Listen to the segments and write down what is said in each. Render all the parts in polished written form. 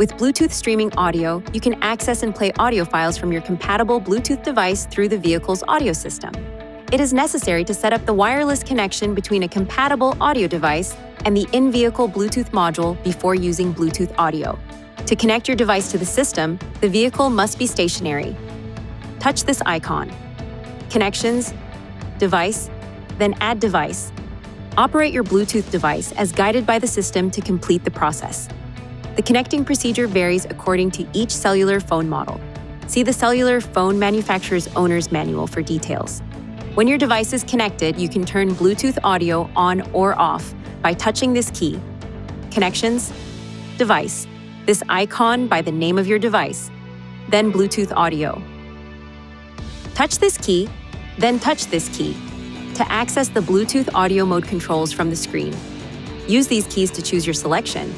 With Bluetooth streaming audio, you can access and play audio files from your compatible Bluetooth device through the vehicle's audio system. It is necessary to set up the wireless connection between a compatible audio device and the in-vehicle Bluetooth module before using Bluetooth audio. To connect your device to the system, the vehicle must be stationary. Touch this icon. Connections, Device, then Add Device. Operate your Bluetooth device as guided by the system to complete the process. The connecting procedure varies according to each cellular phone model. See the cellular phone manufacturer's owner's manual for details. When your device is connected, you can turn Bluetooth audio on or off by touching this key. Connections, Device, this icon by the name of your device, then Bluetooth audio. Touch this key, then touch this key to access the Bluetooth audio mode controls from the screen. Use these keys to choose your selection.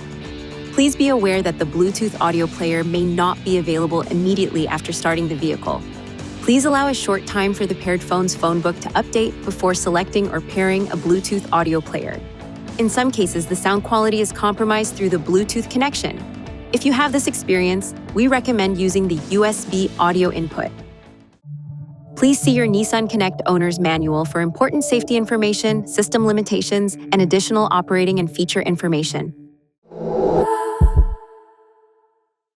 Please be aware that the Bluetooth audio player may not be available immediately after starting the vehicle. Please allow a short time for the paired phone's phone book to update before selecting or pairing a Bluetooth audio player. In some cases, the sound quality is compromised through the Bluetooth connection. If you have this experience, we recommend using the USB audio input. Please see your Nissan Connect owner's manual for important safety information, system limitations, and additional operating and feature information.